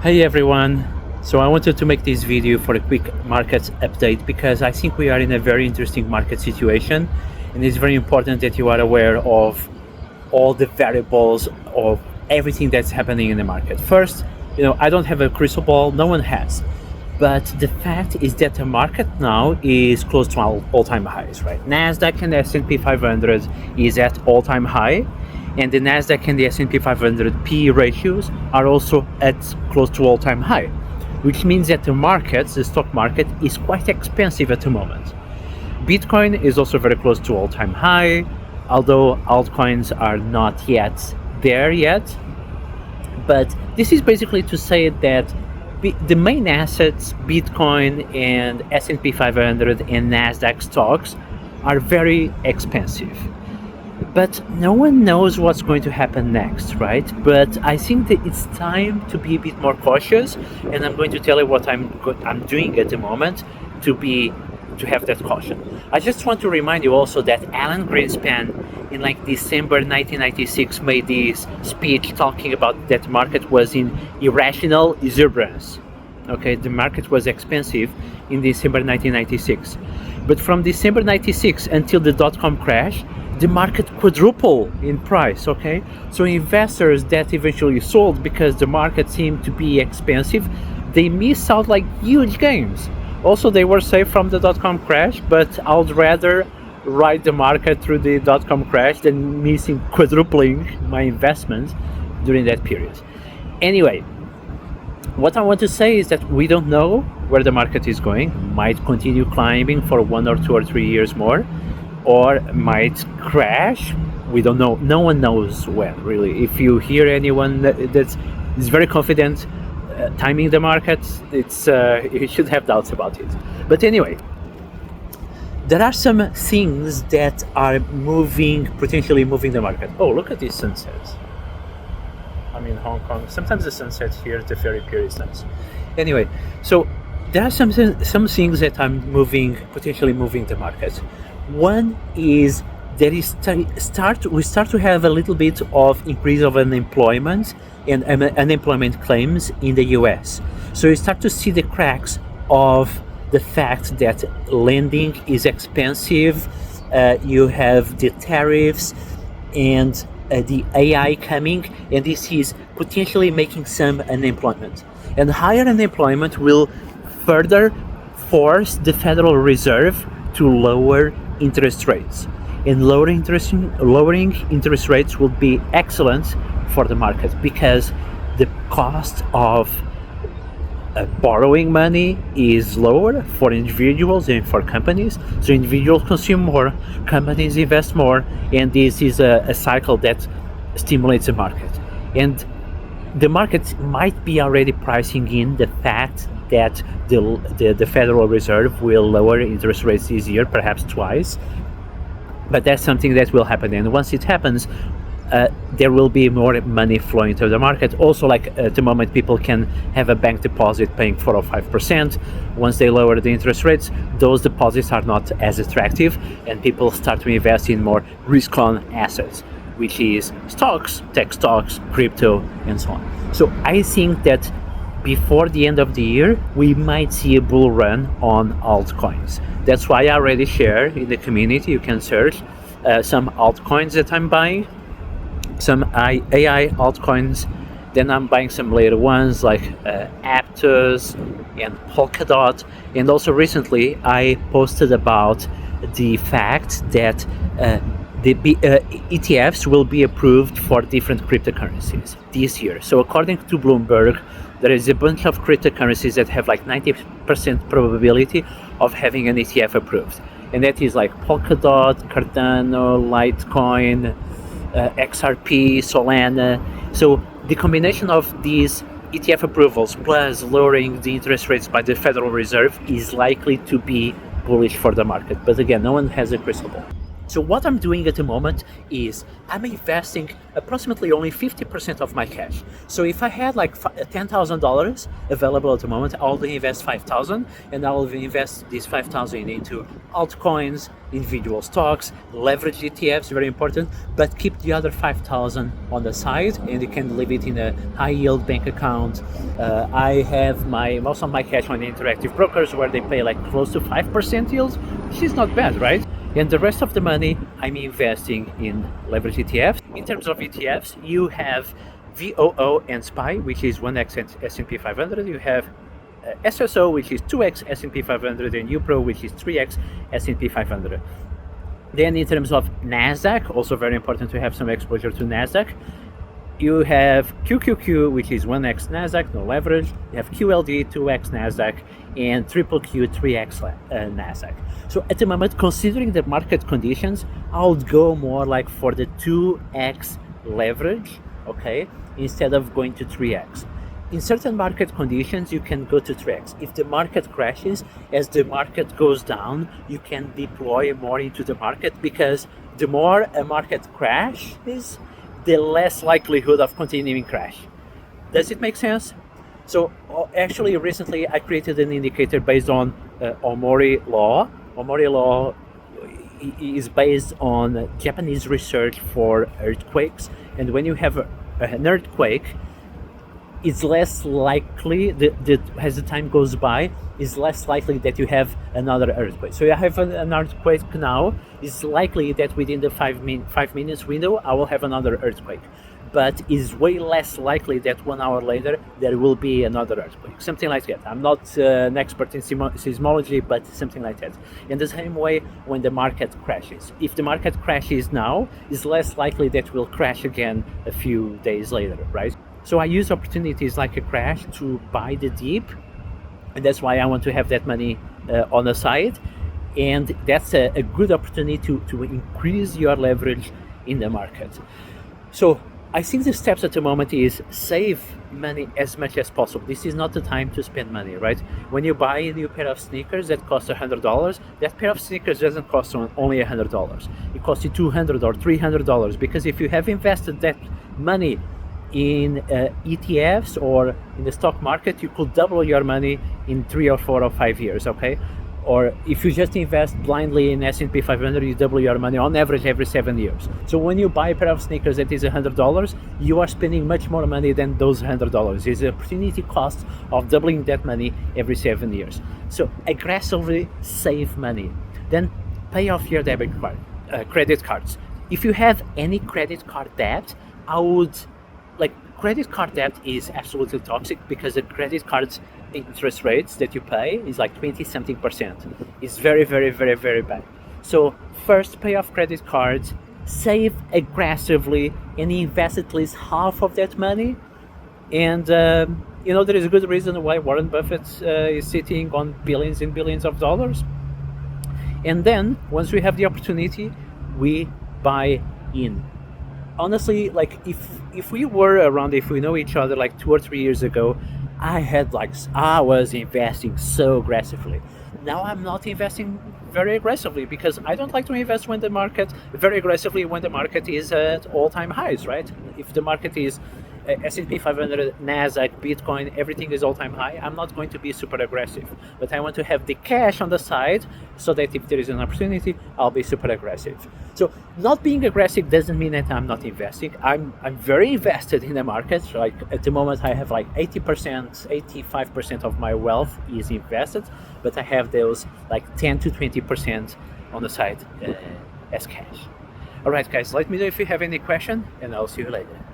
Hey everyone, so I wanted to make this video for a quick market update because I think we are in a very interesting market situation, and it's very important that you are aware of all the variables of everything that's happening in the market. First, I don't have a crystal ball, no one has, but the fact is that the market now is close to all-time highs, right? NASDAQ and S&P 500 is at all-time high, and the NASDAQ and the S&P 500 P ratios are also at close to all-time high, which means that the stock market, is quite expensive at the moment. Bitcoin is also very close to all-time high, although altcoins are not yet there yet. But this is basically to say that the main assets, Bitcoin and S&P 500 and NASDAQ stocks, are very expensive. But no one knows what's going to happen next, right? But I think that it's time to be a bit more cautious, and I'm going to tell you what I'm doing at the moment to have that caution. I just want to remind you also that Alan Greenspan in December 1996 made this speech talking about that market was in irrational exuberance. Okay, the market was expensive in December 1996. But from December 96 until the dot-com crash, the market quadrupled in price, okay? So investors that eventually sold because the market seemed to be expensive, they missed out huge gains. Also, they were safe from the dot-com crash, but I would rather ride the market through the dot-com crash than quadrupling my investments during that period. Anyway, what I want to say is that we don't know where the market is going. Might continue climbing for 1 or 2 or 3 years more, or might crash. We don't know. No one knows when, really. If you hear anyone that is very confident timing the market, you should have doubts about it. But anyway, there are some things that are potentially moving the market. Oh, look at this sunset. I'm in Hong Kong. Sometimes the sunset here at the ferry pier is nice. Anyway, so there are some things that are potentially moving the market. One is that we start to have a little bit of increase of unemployment and unemployment claims in the US. So you start to see the cracks of the fact that lending is expensive. You have the tariffs and the AI coming, and this is potentially making some unemployment. And higher unemployment will further force the Federal Reserve to lower interest rates, and lowering interest rates will be excellent for the market because the cost of borrowing money is lower for individuals and for companies. So individuals consume more, companies invest more, and this is a cycle that stimulates the market. And the market might be already pricing in the fact that the Federal Reserve will lower interest rates this year, perhaps twice. But that's something that will happen, and once it happens, there will be more money flowing to the market. Also, at the moment, people can have a bank deposit paying 4 or 5%. Once they lower the interest rates, those deposits are not as attractive, and people start to invest in more risk-on assets, which is stocks, tech stocks, crypto, and so on. So I think that before the end of the year, we might see a bull run on altcoins. That's why I already share in the community. You can search some altcoins that I'm buying, some AI altcoins. Then I'm buying some later ones like Aptos and Polkadot. And also recently, I posted about the fact that the ETFs will be approved for different cryptocurrencies this year. So according to Bloomberg, there is a bunch of cryptocurrencies that have 90% probability of having an ETF approved. And that is Polkadot, Cardano, Litecoin, XRP, Solana. So the combination of these ETF approvals plus lowering the interest rates by the Federal Reserve is likely to be bullish for the market. But again, no one has a crystal ball. So what I'm doing at the moment is I'm investing approximately only 50% of my cash. So if I had like $10,000 available at the moment, I'll invest 5,000, and I'll invest this 5,000 into altcoins, individual stocks, leverage ETFs, very important, but keep the other 5,000 on the side, and you can leave it in a high yield bank account. I have most of my cash on interactive brokers where they pay like close to 5% yields, which is not bad, right? And the rest of the money I'm investing in leverage ETFs. In terms of ETFs, you have VOO and SPY, which is 1x S&P 500. You have SSO, which is 2x S&P 500, and UPRO, which is 3x S&P 500. Then in terms of NASDAQ, also very important to have some exposure to NASDAQ. You have QQQ, which is 1x NASDAQ, no leverage. You have QLD, 2x NASDAQ, and QQ, 3x NASDAQ. So at the moment, considering the market conditions, I would go more like for the 2x leverage, okay, instead of going to 3x. In certain market conditions, you can go to 3x. If the market crashes, as the market goes down, you can deploy more into the market, because the more a market crash is, the less likelihood of continuing crash. Does it make sense? So actually recently I created an indicator based on Omori law. Omori law is based on Japanese research for earthquakes, and when you have an earthquake, it's less likely that as the time goes by, it's less likely that you have another earthquake. So you have an earthquake now, it's likely that within the 5 minutes window I will have another earthquake, but it's way less likely that 1 hour later there will be another earthquake, something like that. I'm not an expert in seismology, but something like that. In the same way, when the market crashes, if the market crashes now, it's less likely that it will crash again a few days later, right? So I use opportunities like a crash to buy the dip, and that's why I want to have that money on the side, and that's a good opportunity to increase your leverage in the market. So I think the steps at the moment is save money as much as possible. This is not the time to spend money, right? When you buy a new pair of sneakers that costs $100, that pair of sneakers doesn't cost only $100. It costs you $200 or $300, because if you have invested that money in ETFs or in the stock market, you could double your money in 3 or 4 or 5 years, okay? Or if you just invest blindly in S&P 500, you double your money on average every 7 years. So when you buy a pair of sneakers that is $100, you are spending much more money than those $100. It's the opportunity cost of doubling that money every 7 years. So aggressively save money. Then pay off your credit cards. If you have any credit card debt, I would, credit card debt is absolutely toxic, because the credit card's interest rates that you pay is like 20-something%. It's very, very, very, very bad. So first, pay off credit cards, save aggressively, and invest at least half of that money. And there is a good reason why Warren Buffett is sitting on billions and billions of dollars. And then once we have the opportunity, we buy in. Honestly, if we were around, if we know each other like 2 or 3 years ago, I was investing so aggressively. Now I'm not investing very aggressively, because I don't like to invest very aggressively when the market is at all-time highs, right? If the market is S&P 500, NASDAQ, Bitcoin, everything is all-time high, I'm not going to be super aggressive. But I want to have the cash on the side so that if there is an opportunity, I'll be super aggressive. So not being aggressive doesn't mean that I'm not investing. I'm very invested in the market. Like at the moment, I have like 80%, 85% of my wealth is invested, but I have those like 10 to 20% on the side as cash. All right, guys, let me know if you have any question, and I'll see you later.